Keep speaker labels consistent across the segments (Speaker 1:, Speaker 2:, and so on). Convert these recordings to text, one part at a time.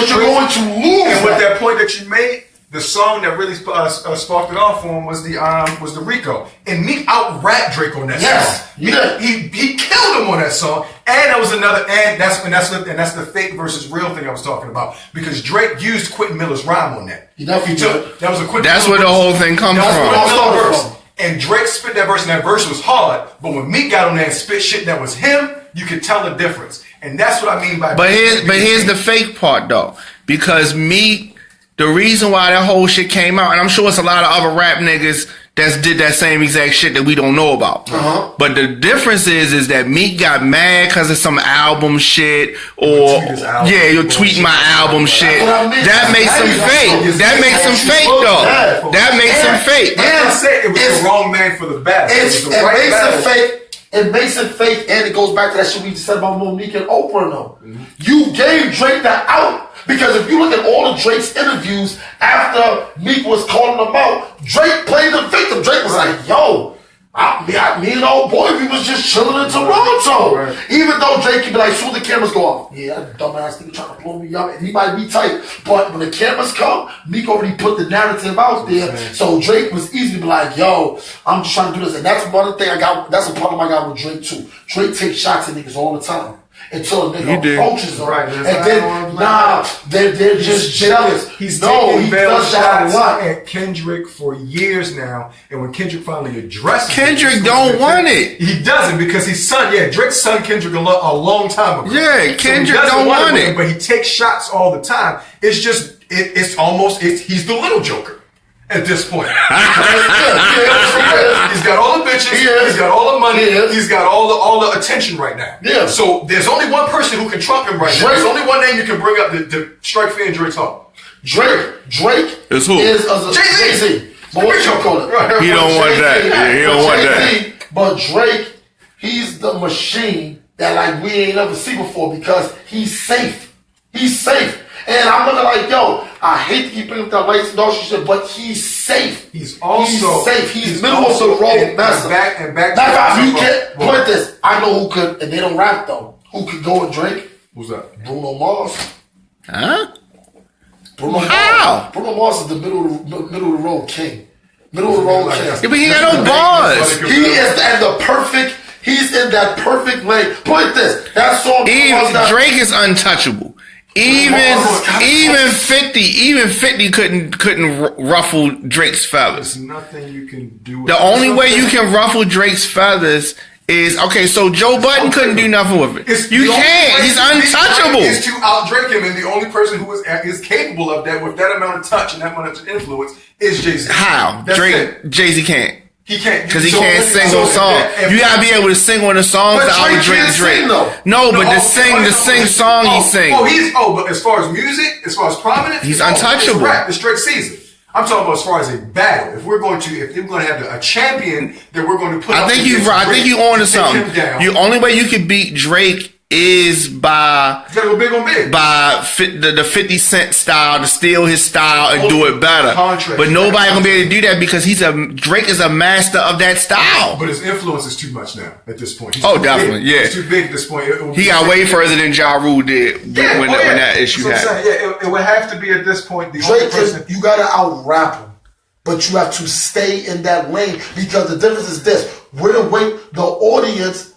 Speaker 1: Because you're going to lose.
Speaker 2: And with that point that you made, the song that really sparked it off for him was the Rico, and Meek out-rapped Drake on that song. He killed him on that song, and that was another, and that's the fake versus real thing I was talking about, because Drake used Quentin Miller's rhyme on that.
Speaker 1: That was a Quentin.
Speaker 3: That's where the whole thing comes from.
Speaker 2: And Drake spit that verse, and that verse was hard. But when Meek got on there and spit shit that was him, you could tell the difference. And that's what I mean by.
Speaker 3: But here's the fake part though, because Meek. The reason why that whole shit came out, and I'm sure it's a lot of other rap niggas that did that same exact shit that we don't know about. But the difference is that Meek got mad because of some album shit, or you're tweeting my album shit. That makes him fake. That makes him fake though. That makes him fake.
Speaker 2: I said it was the wrong man for the battle.
Speaker 1: It makes it fake, and it goes back to that shit we just said about Monique and Oprah. Though you gave Drake that out. Because if you look at all of Drake's interviews after Meek was calling him out, Drake played the victim. Drake was like, yo, me and old boy, we was just chilling in Toronto. Right. Even though Drake can be like, soon the cameras go off. Yeah, that dumbass nigga trying to blow me up. And he might be tight. But when the cameras come, Meek already put the narrative out there. So Drake was easy to be like, yo, I'm just trying to do this. And that's one thing that's a problem I got with Drake too. Drake takes shots at niggas all the time. Until a nigga approaches them. Right. And then, they're just jealous.
Speaker 2: He does that a lot at Kendrick for years now. And when Kendrick finally addresses
Speaker 3: Kendrick don't want it.
Speaker 2: He doesn't, because Drake's son Kendrick a long time ago.
Speaker 3: Yeah, Kendrick don't want it.
Speaker 2: But he takes shots all the time. It's just, he's the little Joker. At this point, he's got all the bitches, he's got all the money, he's got all the attention right now. Yeah. So there's only one person who can trump him right now. There's only one name you can bring up to strike fear in Drake's heart.
Speaker 1: Drake
Speaker 3: is who?
Speaker 1: Jay-Z. But what you call it?
Speaker 3: He don't want that. He don't want that.
Speaker 1: But Drake, he's the machine that like we ain't ever seen before, because he's safe. He's safe. And I'm looking like, yo, I hate to keep bringing up that lights and dog shit, but he's safe.
Speaker 2: He's safe.
Speaker 1: He's middle of the road master. You can't put this. I know who could, and they don't rap though. Who could go and Drake?
Speaker 2: Who's that?
Speaker 1: Bruno Mars.
Speaker 3: Huh?
Speaker 1: Bruno Mars is the middle of the road king. Middle of the road king.
Speaker 3: Yeah, but he got no bars.
Speaker 1: He is at the perfect. He's in that perfect lane. Put this. That song.
Speaker 3: Drake is untouchable. Even 50 couldn't ruffle Drake's feathers.
Speaker 2: There's nothing you can do.
Speaker 3: The only way you can ruffle Drake's feathers is, okay, so Joe Budden couldn't do nothing with it. You can't. He's untouchable.
Speaker 2: Is to out-Drake him, and the only person who is capable of that with that amount of touch and that amount of influence is Jay-Z.
Speaker 3: How? Jay-Z can't.
Speaker 2: He can't.
Speaker 3: Because he can't sing on songs. You gotta be able to sing on the songs that out Drake. No, but the sing song he sings.
Speaker 2: But as far as music, as far as prominence,
Speaker 3: he's untouchable.
Speaker 2: It's rap. It's Drake season. I'm talking about as far as a battle. If we're going to have a champion that we're going to put.
Speaker 3: I think you on to something. The only way you can beat Drake is by
Speaker 2: you gotta go big on big.
Speaker 3: By the 50 Cent style, to steal his style and do it better. But nobody gonna be able to do that, because Drake is a master of that style.
Speaker 2: But his influence is too much now at this point.
Speaker 3: Definitely, yeah.
Speaker 2: He's too big at this point.
Speaker 3: He got way further than Ja Rule did when that issue happened.
Speaker 2: It would have to be at this point the
Speaker 1: Drake
Speaker 2: only person.
Speaker 1: You gotta out-rap him, but you have to stay in that lane, because the difference is this: the audience.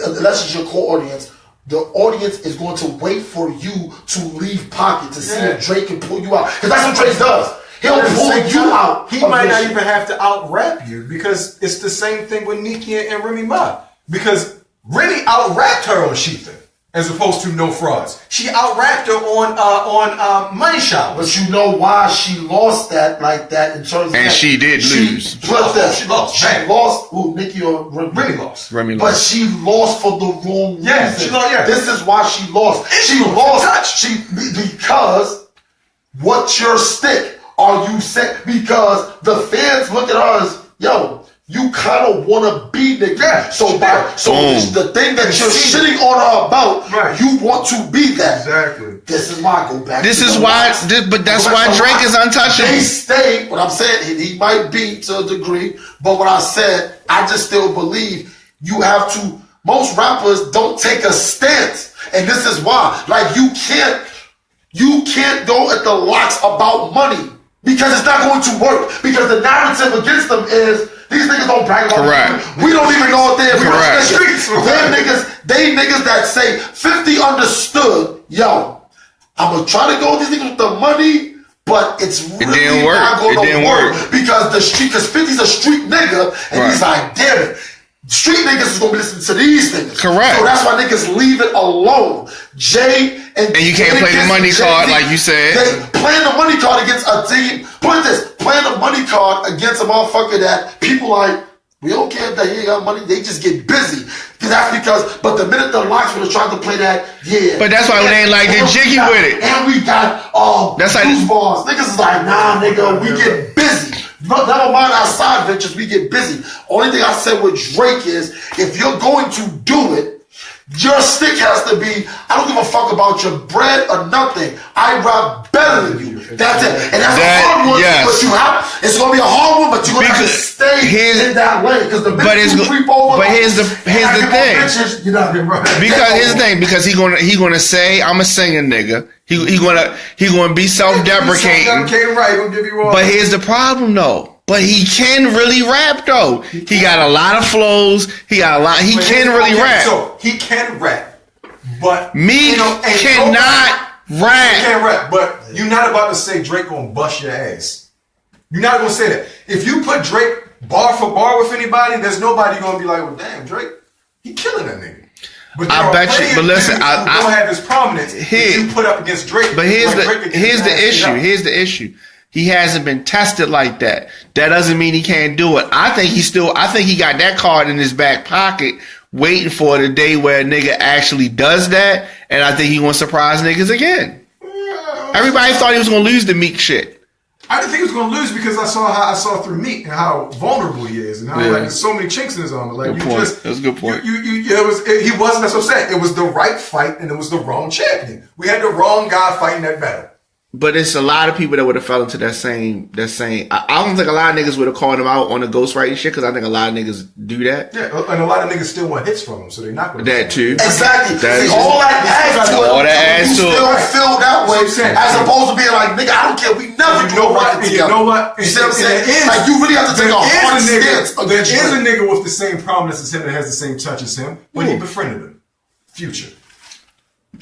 Speaker 1: Unless it's your core audience, the audience is going to wait for you to leave pocket to see if Drake can pull you out. Because that's what Drake does. He'll pull you out.
Speaker 2: He might not even have to out-rap you, because it's the same thing with Nicki and Remy Ma. Because Remy out-rapped her on Sheetha, as opposed to No Frauds. She out-rapped her on Money Shot.
Speaker 1: But you know why she lost that like that in terms of
Speaker 3: and she did lose.
Speaker 2: She lost.
Speaker 1: Who, Nicki or Remy?
Speaker 2: Remy lost.
Speaker 1: But she lost for the wrong reason.
Speaker 2: Yeah.
Speaker 1: This is why she lost. She lost. Because what's your stick? Are you set? Because the fans look at her as, yo, you kind of want to be nigga. Yeah, so the thing that you're shitting on her about, you want to be that.
Speaker 2: Exactly.
Speaker 1: This is why I go back.
Speaker 3: That's why Drake is untouchable.
Speaker 1: They stay. What I'm saying, he might be to a degree, but what I said, I just still believe you have to. Most rappers don't take a stance, and this is why. Like you can't go at the locks about money because it's not going to work. Because the narrative against them is these niggas don't brag about money. We don't even know if they're the streets. They niggas that say 50 understood. Yo, I'm gonna try to go with these niggas with the money. But it's really not going to work because the street, because 50's a street nigga, and he's like, damn it, street niggas is going to be listening to these niggas.
Speaker 3: Correct.
Speaker 1: So that's why niggas leave it alone. Jay and
Speaker 3: you can't play the money card like you said.
Speaker 1: Playing the money card against a team. Put this, playing the money card against a motherfucker that people like, we don't care that he ain't got money. They just get busy. But the minute the locks would have tried to play that,
Speaker 3: But that's why they ain't like they're jiggy with it.
Speaker 1: And we got that's like balls. Niggas is like, nah, nigga, we get busy. Never mind our side ventures, we get busy. Only thing I said with Drake is, if you're going to do it, your stick has to be, I don't give a fuck about your bread or nothing. I rap better than you. That's it. And that's a hard one. Yes. But it's going to be a hard one, but you're going to have to stay in that lane. Because the bitch you creep over.
Speaker 3: But here's the thing.
Speaker 1: Bitches, you're not right.
Speaker 3: Because here's the thing. Because he gonna say, I'm a singer nigga. He gonna be self-deprecating.
Speaker 2: Right, gonna give you all.
Speaker 3: But here's the problem though. But he can really rap though. He got a lot of flows. He can really rap.
Speaker 2: So he can rap, but
Speaker 3: me cannot rap.
Speaker 2: He can't rap, but you're not about to say Drake gonna bust your ass. You're not gonna say that. If you put Drake bar for bar with anybody, there's nobody gonna be like, well, damn, Drake, he killing that nigga. But I bet you. But listen, I don't have his prominence. You put up against Drake.
Speaker 3: But here's the issue. Here's the issue. He hasn't been tested like that. That doesn't mean he can't do it. I think he got that card in his back pocket waiting for the day where a nigga actually does that. And I think he gonna surprise niggas again. Everybody thought he was gonna lose the Meek shit.
Speaker 2: I didn't think he was gonna lose because I saw through Meek and how vulnerable he is and how like there's so many chinks in his armor. Like
Speaker 3: that's a good point.
Speaker 2: He wasn't. That's what I'm saying. It was the right fight and it was the wrong champion. We had the wrong guy fighting that battle.
Speaker 3: But it's a lot of people that would have fell into that same. I don't think a lot of niggas would have called him out on the ghostwriting shit because I think a lot of niggas do that.
Speaker 2: Yeah, and a lot of niggas still want hits from him, so they're not going to.
Speaker 3: That too.
Speaker 1: Exactly. All that adds to it.
Speaker 3: All that adds to it.
Speaker 1: You still feel that way as opposed to being like, nigga, I don't care. We never do it.
Speaker 2: You know what?
Speaker 1: You see what I'm saying? Like you really have to take a hard stance.
Speaker 2: There is a nigga with the same prominence as him that has the same touch as him, but he befriended him. Future.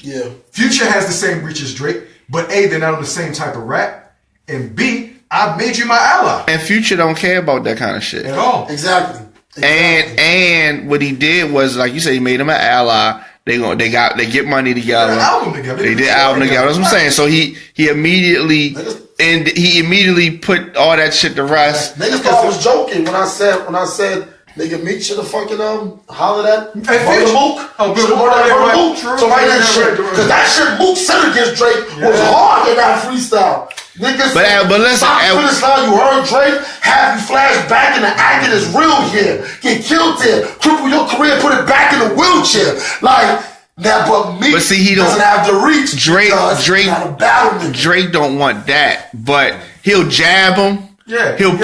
Speaker 1: Yeah.
Speaker 2: Future has the same reach as Drake. But A, they're not on the same type of rap. And B, I've made you my ally.
Speaker 3: And Future don't care about that kind of shit.
Speaker 2: At all.
Speaker 1: Exactly.
Speaker 3: And what he did was, like you said, he made him an ally. They get money together. They did album together. That's what I'm saying. So he immediately put all that shit to rest.
Speaker 1: Niggas thought I was joking when I said nigga, Meek should have fucking hollered at Mook. So right that shit. Because that shit Mook said against Drake was hard in that freestyle. Niggas,
Speaker 3: but listen,
Speaker 1: finish line, you heard Drake, have you flash back and the acting is real here. Get killed here. Cripple your career, put it back in the wheelchair. Like, now, but Meek doesn't have the reach.
Speaker 3: Drake don't want that. But he'll jab him.
Speaker 2: Yeah,
Speaker 3: he'll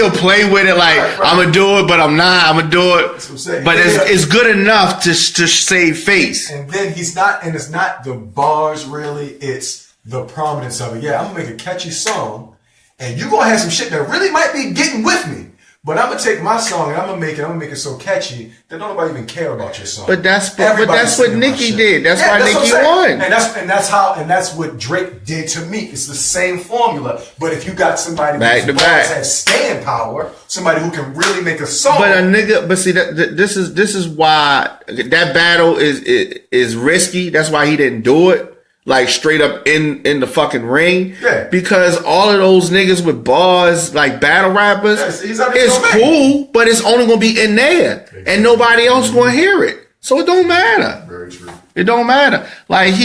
Speaker 3: play with it like I'm gonna do it, but I'm not. I'm gonna do it,
Speaker 2: that's what I'm saying.
Speaker 3: But it's good enough to save face.
Speaker 2: And then he's not, and it's not the bars really. It's the prominence of it. Yeah, I'm gonna make a catchy song, and you gonna have some shit that really might be getting with me. But I'm gonna take my song and I'm gonna make it so catchy that nobody even care about your song.
Speaker 3: But that's what Nicki did. That's why Nicki won.
Speaker 2: And that's what Drake did to me. It's the same formula. But if you got somebody who has staying power, somebody who can really make a song.
Speaker 3: But see this is why that battle is risky. That's why he didn't do it. Like straight up in the fucking ring.
Speaker 2: Yeah.
Speaker 3: Because all of those niggas with bars, like battle rappers, it's cool, but it's only gonna be in there. And nobody else gonna hear it. So it don't matter.
Speaker 2: Very true.
Speaker 3: It don't matter. Like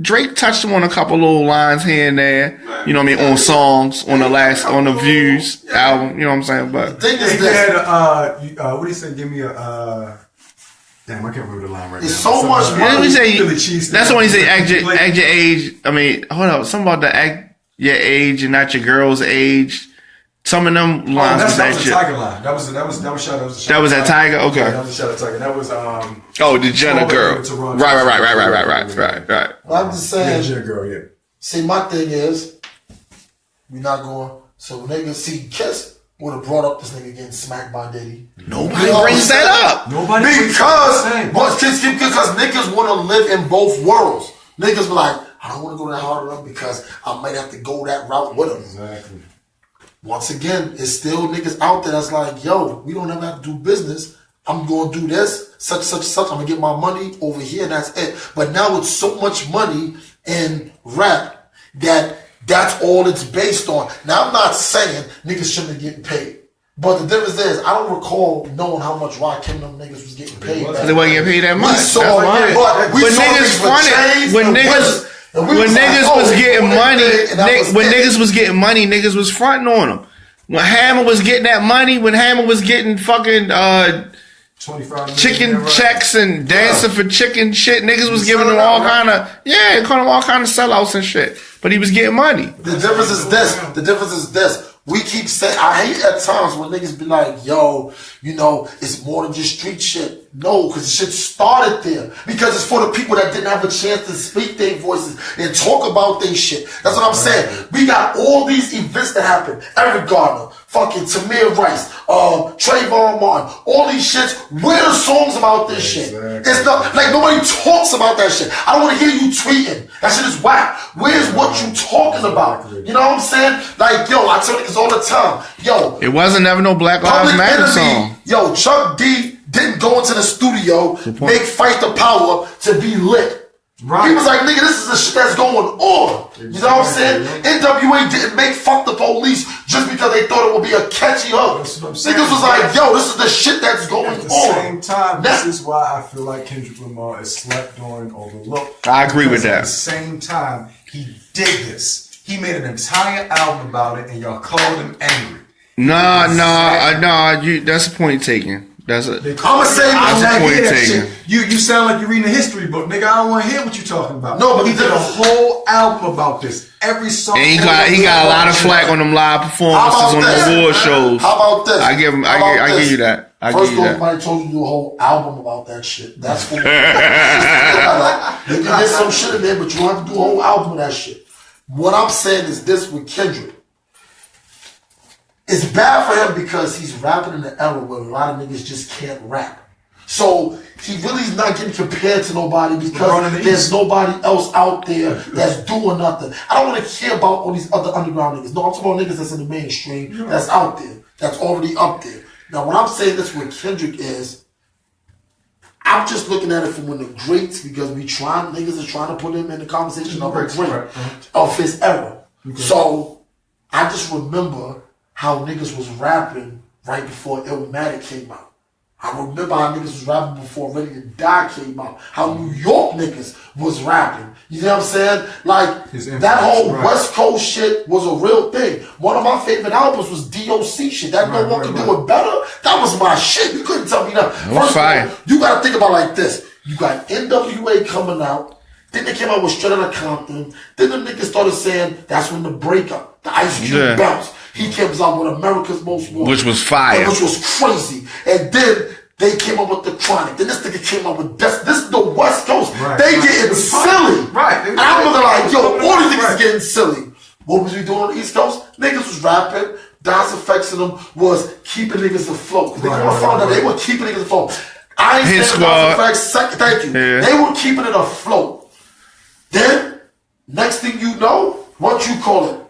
Speaker 3: Drake touched him on a couple little lines here and there. You know what I mean? On songs, on the Views album. You know what I'm saying? But
Speaker 1: the thing is that
Speaker 2: what do you say? Give me a damn, I can't remember the line right now.
Speaker 1: It's so much money.
Speaker 3: That's when he say act your age. I mean, hold up. Something about the act your age and not your girl's age. Some of them lines was
Speaker 2: that
Speaker 3: that
Speaker 2: was
Speaker 3: shit.
Speaker 2: a Tiger line. That was shot.
Speaker 3: That was at Tiger. Okay.
Speaker 2: Yeah, that was a shot at Tiger. That was
Speaker 3: Oh, the Jenna girl. Right.
Speaker 1: Well, I'm just saying.
Speaker 2: Jenna girl, yeah.
Speaker 1: See, my thing is, we're not going. So niggas see Kiss would have brought up this nigga getting smacked by Diddy.
Speaker 3: Nobody brings that up.
Speaker 1: Because niggas want to live in both worlds. Niggas be like, I don't want to go that hard route because I might have to go that route with him.
Speaker 2: Exactly.
Speaker 1: Once again, it's still niggas out there that's like, yo, we don't ever have to do business. I'm going to do this, such. I'm going to get my money over here, and that's it. But now it's so much money in rap that that's all it's based on. Now, I'm not saying niggas shouldn't be getting paid. But the difference is, I don't recall knowing how much Rakim and them niggas was getting paid.
Speaker 3: They wasn't getting paid that much.
Speaker 1: We saw niggas fronting.
Speaker 3: When niggas was getting money, niggas was fronting on them. When Hammer was getting that money, when Hammer was getting fucking
Speaker 2: 25
Speaker 3: chicken checks and dancing for chicken shit, niggas was giving them all kind of calling them all kind of sellouts and shit. But he was getting money.
Speaker 1: The difference is this. We keep saying, I hate at times when niggas be like, yo, you know, it's more than just street shit. No, because the shit started there. Because it's for the people that didn't have a chance to speak their voices and talk about their shit. That's what I'm saying. We got all these events that happen. Eric Gardner, fucking Tamir Rice, Trayvon Martin, all these shits. Where are the songs about this shit? It's not, like, nobody talks about that shit. I don't want to hear you tweeting. That shit is whack. Where's what you talking about? You know what I'm saying? Like, yo, I tell niggas all the time, yo.
Speaker 3: It wasn't never no Black Lives Matter song.
Speaker 1: Yo, Chuck D didn't go into the studio, make Fight the Power to be lit. Right. He was like, nigga, this is the shit that's going on. You know what I'm saying? NWA didn't make Fuck the Police just because they thought it would be a catchy hook. Niggas was like, yo, this is the shit that's going on.
Speaker 2: At the same time, this is why I feel like Kendrick Lamar is slept on, overlooked.
Speaker 3: I agree with that.
Speaker 2: At the same time, he did this. He made an entire album about it, and y'all called him angry.
Speaker 3: Nah, that's a point taken. That's a
Speaker 2: point taken. You sound like you're reading a history book, nigga. I don't want to hear what you're talking about.
Speaker 1: No, but
Speaker 2: he did a whole album about this. Every song.
Speaker 3: And he got a lot of flack on them live performances on the award shows.
Speaker 1: How about this?
Speaker 3: I give you that.
Speaker 1: First of all, nobody told you to do a whole album about that shit. That's for you can get some shit in there, but you don't have to do a whole album of that shit. What I'm saying is this with Kendrick. It's bad for him because he's rapping in an era where a lot of niggas just can't rap. So he really is not getting compared to nobody because there's nobody else out there that's doing nothing. I don't want to hear about all these other underground niggas. No, I'm talking about niggas that's in the mainstream, that's out there, that's already up there. Now, when I'm saying this with Kendrick is, I'm just looking at it from when the greats, because niggas are trying to put him in the conversation of a great of his era. Okay. So I just remember how niggas was rapping right before Illmatic came out. I remember how niggas was rapping before Ready to Die came out. How New York niggas was rapping. You know what I'm saying? Like, that whole West Coast shit was a real thing. One of my favorite albums was DOC shit. That No One Could Do It Better. That was my shit. You couldn't tell me that. First of all, you gotta think about it like this. You got NWA coming out. Then they came out with Straight Outta Compton. Then the niggas started saying that's when the breakup, the Ice Cube bounce. He came out with America's Most Wanted.
Speaker 3: Which was fire.
Speaker 1: Which was crazy. And then they came up with The Chronic. Then this nigga came up with this is the West Coast. They getting silly.
Speaker 2: Right.
Speaker 1: And I'm looking like, yo, all these niggas getting silly. What was we doing on the East Coast? Niggas was rapping. Nas Effects in them was keeping niggas afloat. They found out they were keeping niggas afloat. I ain't saying Nas Effects, thank you. Yeah. They were keeping it afloat. Then, next thing you know, what you call it?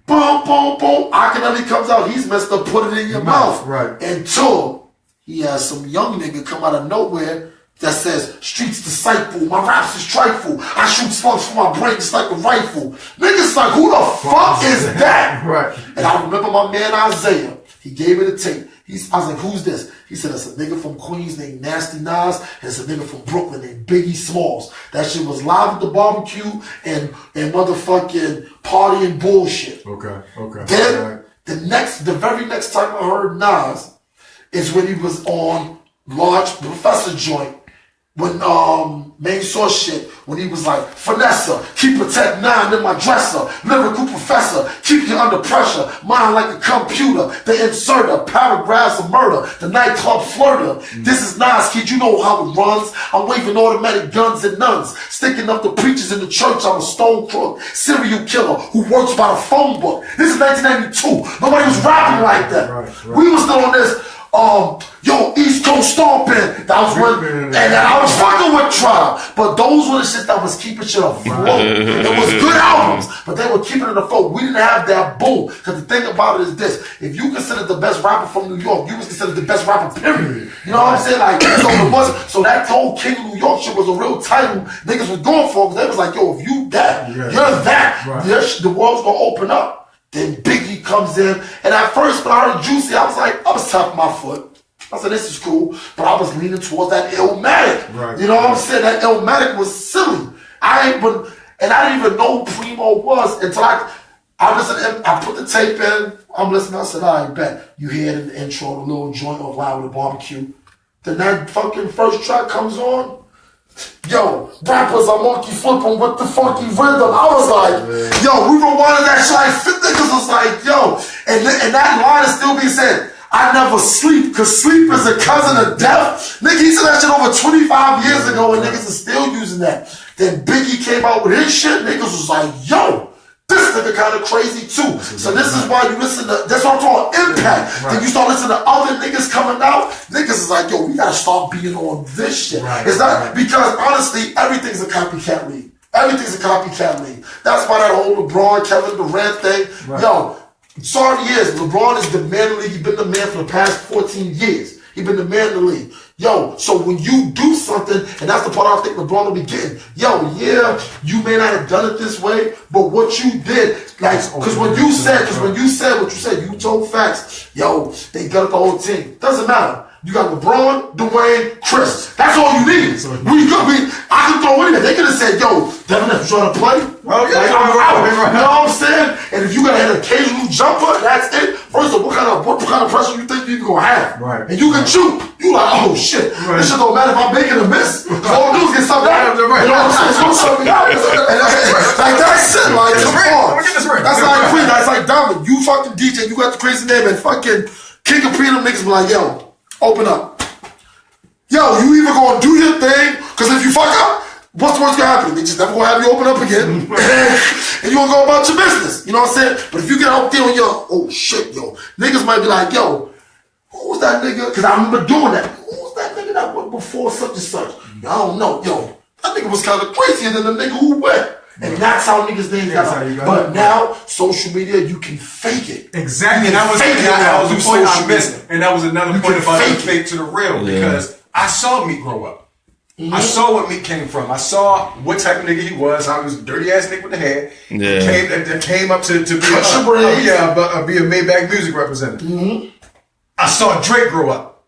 Speaker 1: Boom, boom, boom. Akinelli comes out. He's messed up. Put it in your mouth.
Speaker 2: Right.
Speaker 1: Until he has some young nigga come out of nowhere that says, streets disciple. My raps is trifle. I shoot slugs from my brain just like a rifle. Niggas like, who the fuck is that?
Speaker 2: Right.
Speaker 1: And I remember my man Isaiah. He gave it a tape. I was like, who's this? He said, it's a nigga from Queens named Nasty Nas, and it's a nigga from Brooklyn named Biggie Smalls. That shit was live at the barbecue and motherfucking partying bullshit.
Speaker 2: Okay.
Speaker 1: Then the very next time I heard Nas is when he was on Large Professor joint when Main Source shit When he was like, Finessa, keep a Tech 9 in my dresser. Lyrical professor, keep you under pressure. Mind like a computer, the inserter. Paragraphs of murder, the nightclub flirter. This is Nas, kid, you know how it runs. I'm waving automatic guns and nuns. Sticking up the preachers in the church, I'm a stone crook. Serial killer who works by the phone book. This is 1992. Nobody was rapping like that. Right. We was still on this. East Coast stomping. That was when, and I was fucking with Tribe. But those were the shit that was keeping shit afloat. It was good albums, but they were keeping it afloat. We didn't have that boom. Because the thing about it is this: if you consider the best rapper from New York, you was considered the best rapper. Period. You know what I'm saying? Like so that whole King of New York shit was a real title niggas was going for. Because they was like, yo, if you that, you're that. The world's gonna open up. Then Biggie comes in, and at first when I heard Juicy, I was tapping my foot. I said, this is cool, but I was leaning towards that Illmatic. Right. You know what I'm saying? That Illmatic was silly. I didn't even know who Primo was until I listened. I put the tape in. I'm listening. I said, all right, bet. You hear it in the intro, the little joint of Loud with the Barbecue. Then that fucking first track comes on. Yo, rappers are monkey flipping with the funky rhythm. I was like, yo, we rewinded that shit like niggas was like, yo, and that line is still being said. I never sleep, cause sleep is a cousin of death. Nigga, he said that shit over 25 years ago, and niggas are still using that. Then Biggie came out with his shit, niggas was like, yo, this nigga kind of crazy too. So this is why you listen to, that's what I'm talking impact. Then you start listening to other niggas coming out, niggas is like, yo, we gotta start being on this shit. It's not, because honestly, everything's a copycat league. Everything's a copycat league. That's why that whole LeBron, Kevin Durant thing, yo, sorry he is. LeBron is the man in the league. He's been the man for the past 14 years. He's been the man in the league. Yo, so when you do something, and that's the part I think LeBron will be getting, yo, yeah, you may not have done it this way, but what you did, like, because when you said what you said, you told facts, yo, they got the whole team. Doesn't matter. You got LeBron, Dwayne, Chris. That's all you need. I could throw in there. They could have said, yo, Devin, if you're trying to play, well, yeah, like, I'm out. You know what I'm saying? And if you got an occasional jumper, that's it. First of all, what kind of pressure you think you're going to have? Right. And you can shoot. You like, oh, shit. Right. This shit don't matter if I'm making a miss. All I do is get something out. Right. You know what I'm saying? It's going to something out. Like, that's it. Like, that's like Queen. That's like Diamond. You fucking DJ. You got the crazy name. And fucking King of Freedom niggas be like, yo, open up. Yo, you either gonna do your thing, because if you fuck up, what's the worst gonna happen? They just never gonna have you open up again. And you gonna go about your business. You know what I'm saying? But if you get out there and you're, oh shit, yo, niggas might be like, yo, who was that nigga? Because I remember doing that. Who was that nigga that went before such and such? I don't know. Yo, that nigga was kind of crazier than the nigga who went. And that's how niggas names got out. But now, social media, you can fake it.
Speaker 2: Exactly. And that was the point I missed. And that was another point about the fake to the real. Because I saw Meek grow up. I saw what Meek came from. I saw what type of nigga he was. I was a dirty ass nigga with the hair. Came up to be a Maybach music representative. I saw Drake grow up.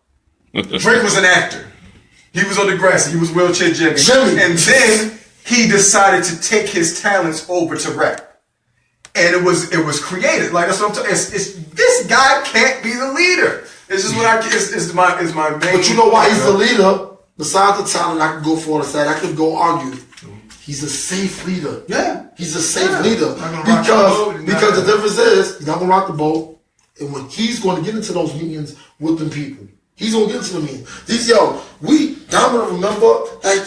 Speaker 2: Drake was an actor. He was on the grass. He was wheelchair Jimmy. And then he decided to take his talents over to rap. And it was created. Like, that's what I'm talking. This guy can't be the leader. This is what is my main.
Speaker 1: But you know why he's the leader? Besides the talent, I can go for the side. I can go argue. He's a safe leader. Yeah, he's a safe leader because the difference is he's not gonna rock the boat, and when he's going to get into those meetings with them people, he's gonna get into the meeting. I'm gonna remember like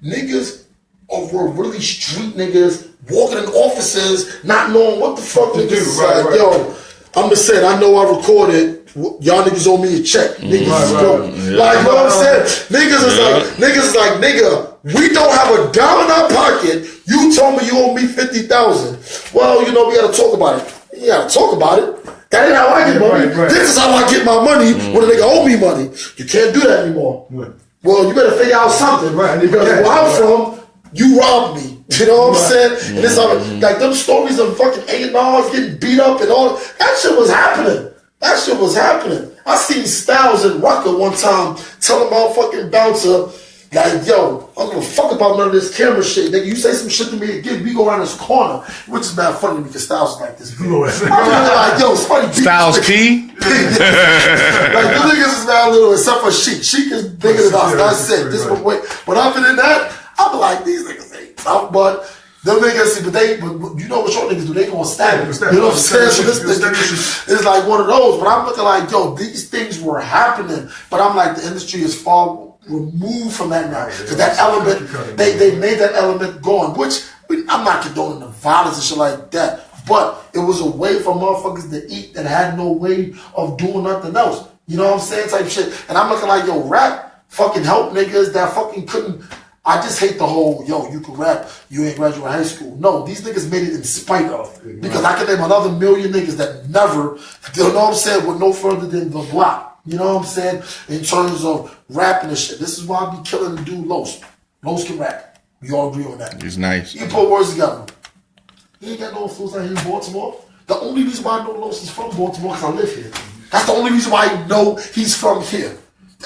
Speaker 1: niggas were really street niggas walking in offices, not knowing what the fuck niggas is like. Yo, I'm just saying, I know I recorded. Y'all niggas owe me a check. Niggas is broke. Like, you know what I'm saying? Niggas is like, nigga, we don't have a dime in our pocket. You told me you owe me 50,000. Well, you know, we gotta talk about it. You gotta talk about it. That ain't how I get money. This is how I get my money when a nigga owe me money. You can't do that anymore. Well, you better figure out something. Because where I'm from, you robbed me. You know what I'm saying? And it's like them stories of fucking A&Rs getting beat up and all that shit was happening. That shit was happening. I seen Styles in Rucker one time telling motherfucking bouncer, like, yo, I don't give a fuck about none of this camera shit. Nigga, you say some shit to me again, we go around this corner. Which is not funny to me because Styles is like this. I'm like, yo, it's funny.
Speaker 3: Styles P?
Speaker 1: Like, the niggas is now little, except for Sheik. Sheik is bigger than us. That's it. This one, wait. But other than that, I be like, these niggas ain't But them niggas, but you know what short niggas do? They gonna stab you. You know what I'm saying? So this nigga is like one of those. But I'm looking like, yo, these things were happening. But I'm like, the industry is far removed from that now. Because that element, they made that element going. Which, I'm not condoning the violence and shit like that. But it was a way for motherfuckers to eat that had no way of doing nothing else. You know what I'm saying? Type shit. And I'm looking like, yo, rap fucking help niggas that fucking couldn't. I just hate the whole, yo, you can rap, you ain't graduated high school. No, these niggas made it in spite of. Because I can name another million niggas that never, you know what I'm saying, with no further than the block. You know what I'm saying? In terms of rapping and shit. This is why I be killing the dude Los. Los can rap. We all agree on that.
Speaker 3: He's nice.
Speaker 1: You put words together. He ain't got no influence out here in Baltimore. The only reason why I know Los is from Baltimore because I live here. That's the only reason why I know he's from here.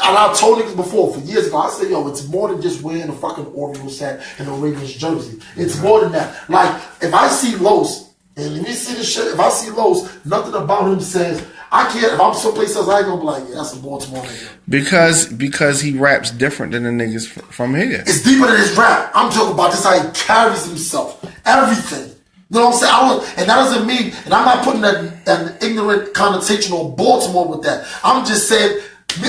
Speaker 1: And I told niggas before, for years ago, I said, yo, it's more than just wearing a fucking Orioles hat and a Ravens jersey. It's more than that. Like, if I see Los, and if you see this shit, if I see Los, nothing about him says, I can't, if I'm someplace else, I ain't gonna be like, yeah, that's a Baltimore nigga.
Speaker 3: Because he raps different than the niggas from here.
Speaker 1: It's deeper than his rap. I'm talking about just how he carries himself. Everything. You know what I'm saying? And that doesn't mean, and I'm not putting an ignorant connotation on Baltimore with that. I'm just saying,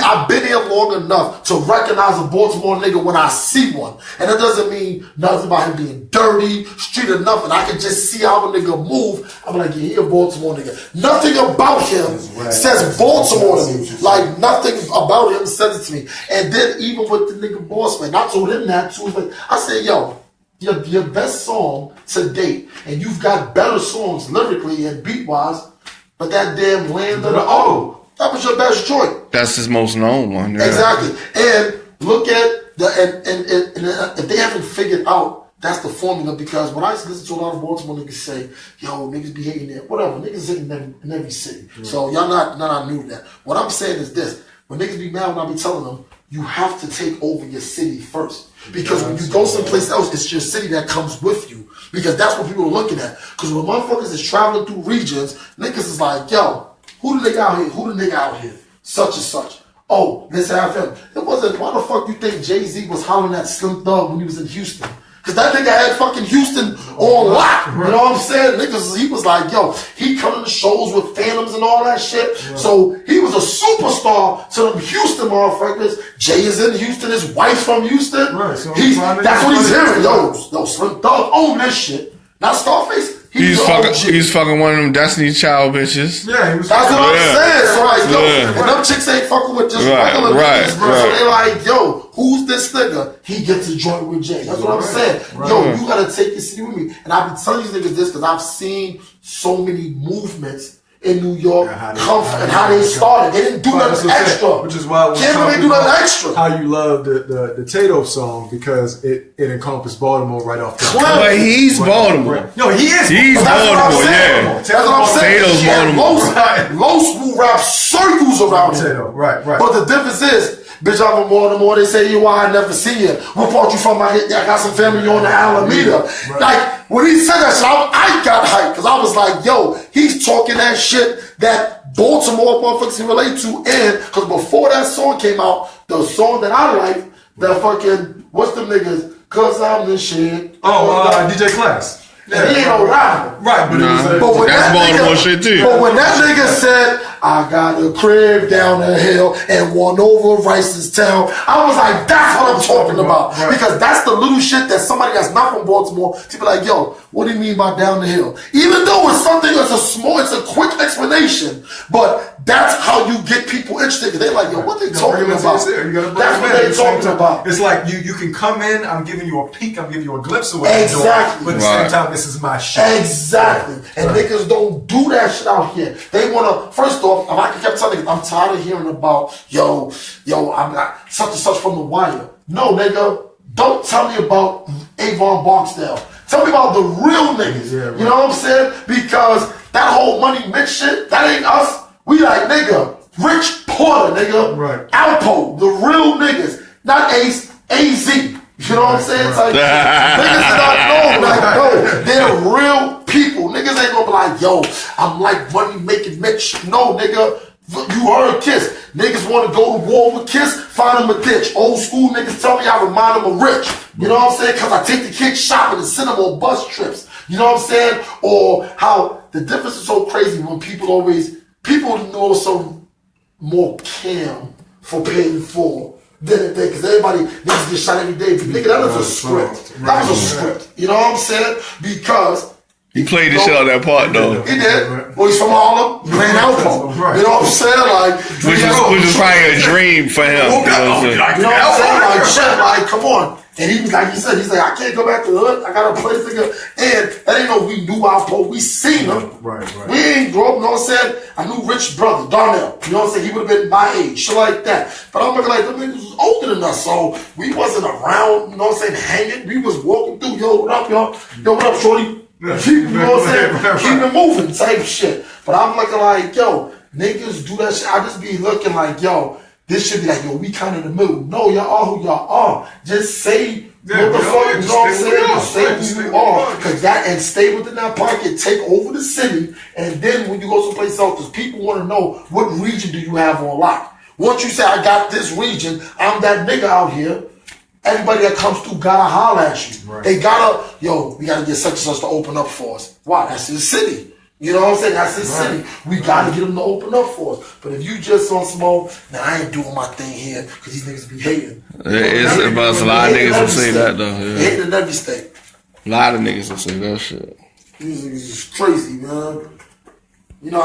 Speaker 1: I've been here long enough to recognize a Baltimore nigga when I see one. And that doesn't mean nothing about him being dirty, street or nothing. I can just see how a nigga move. I'm like, yeah, he a Baltimore nigga. Nothing about him says Baltimore to me. Like, nothing about him says it to me. And then even with the nigga Boss Man, I told him that too. I said, yo, your best song to date, and you've got better songs lyrically and beat-wise, but that damn Land of the O. That was your best joint.
Speaker 3: That's his most known one. Yeah.
Speaker 1: Exactly. And look at and if they haven't figured out, that's the formula. Because when I listen to a lot of Baltimore niggas say, yo, niggas be hating there. Whatever. Niggas hating in every city. So y'all not new to that. What I'm saying is this. When niggas be mad when I be telling them, you have to take over your city first. Because when you go someplace else, it's your city that comes with you. Because that's what people are looking at. Because when motherfuckers is traveling through regions, niggas is like, yo, who the nigga out here? Who the nigga out here? Such and such. Oh, let's have him. It wasn't, why the fuck you think Jay-Z was hollering at Slim Thug when he was in Houston? Because that nigga had fucking Houston on lock. You know what I'm saying? Niggas, he was like, yo, he coming to shows with Phantoms and all that shit. Right. So he was a superstar to them Houston motherfuckers. Jay is in Houston. His wife's from Houston. Right. So that's what he's hearing. Yo, Slim Thug own this shit. Not Scarface.
Speaker 3: He's fucking one of them Destiny Child bitches.
Speaker 2: Yeah, he was.
Speaker 1: That's what I'm saying. So like, yo, and them chicks ain't fucking with just regular niggas, bro. So they like, yo, who's this nigga? He gets a joint with Jay. That's what I'm saying. Right. Yo, you gotta take your city with me. And I've been telling these niggas this because I've seen so many movements in New York how they started. They didn't do nothing extra.
Speaker 2: Which is why
Speaker 1: they do nothing extra.
Speaker 2: How you love the Tato song because it encompassed Baltimore right off the
Speaker 3: bat. But he's Baltimore.
Speaker 2: No, he is.
Speaker 3: He's Baltimore, yeah.
Speaker 1: That's what I'm saying.
Speaker 3: Tato's Baltimore.
Speaker 1: Los will wrap circles around him.
Speaker 2: Right.
Speaker 1: But the difference is, bitch, I'm from Baltimore. They say, I never see you. What part you from? I got some family on the Alameda. Right. Like, when he said that shit, I got hyped because I was like, yo, he's talking that shit that Baltimore motherfuckers can relate to. And because before that song came out, the song that I like, that fucking, what's them niggas? Cause I'm the shit.
Speaker 2: DJ Class.
Speaker 1: Yeah, he ain't no rapper.
Speaker 2: Right, but
Speaker 3: that's Baltimore shit too.
Speaker 1: But when that nigga said, I got a crib down the hill and one over Rice's town, I was like, that's what I'm talking about. Right. Because that's the little shit that somebody that's not from Baltimore, to be like, yo, what do you mean by down the hill? Even though it's something that's it's a quick explanation, but that's how you get people interested. They're like, yo, what they talking about? That's what they talking about.
Speaker 2: It's like you can come in, I'm giving you a peek, I'm giving you a glimpse of what you're doing. But at the same time, this is my shit.
Speaker 1: Exactly. And niggas don't do that shit out here. They wanna, first off, if I kept telling niggas, I'm tired of hearing about, yo, I'm not such and such from The Wire. No, nigga, don't tell me about Avon Barksdale. Tell me about the real niggas. Yeah, right. You know what I'm saying? Because that whole money mix shit, that ain't us. We like, nigga, Rich Porter, nigga.
Speaker 2: Right.
Speaker 1: Alpo, the real niggas. Not Ace, AZ. You know what I'm saying? It's like, niggas is not known. Like, no, they're real people. Niggas ain't gonna be like, yo, I'm like money making mix. No, nigga, Look, you heard Kiss. Niggas want to go to war with Kiss, find them a ditch. Old school niggas tell me I remind them of rich. You know what I'm saying? Because I take the kids shopping and send them on bus trips. You know what I'm saying? Or how the difference is so crazy when people know some more cam for paying for than they, because everybody niggas get shot every day. Nigga, that was a script. That was a script. You know what I'm saying? Because
Speaker 3: he played the shit on that part though.
Speaker 1: He did. Well, he's from Harlem, playing Alpo. You know what I'm saying? Like,
Speaker 3: which is probably a dream for him. You know what I'm saying?
Speaker 1: Like, shit, like, come on. And he was like, he's like, I can't go back to the hood. I got a place to go. And that ain't no, we knew Alpo. We seen him.
Speaker 2: Right.
Speaker 1: We ain't grow up, you know what I'm saying? I knew Rich brother, Darnell. You know what I'm saying? He would have been my age, shit like that. But I'm looking like, them niggas was older than us, so we wasn't around, you know what I'm saying, hanging. We was walking through, yo, what up, y'all? Yo, what up, shorty? You know what I'm saying? Keep it moving, type shit. But I'm looking like, yo, niggas do that shit. I just be looking like, yo, this should be like, yo, we kind of in the middle. No, y'all are who y'all are. Just say what the fuck, you know what I'm saying? Just say who you are. Cause that, and stay within that pocket, take over the city, and then when you go someplace else, because people want to know what region do you have on lock. Once you say, I got this region, I'm that nigga out here, everybody that comes through gotta holler at you. Right. They gotta, yo, we gotta get such and such to open up for us. Why? That's his city. You know what I'm saying? That's his city. We gotta get them to open up for us. But if you just on smoke, now I ain't doing my thing here because these niggas be hating.
Speaker 3: It's a lot of niggas will say that though. Yeah.
Speaker 1: They hating in every state.
Speaker 3: A lot of niggas will say that shit.
Speaker 1: These niggas is crazy, man. You know.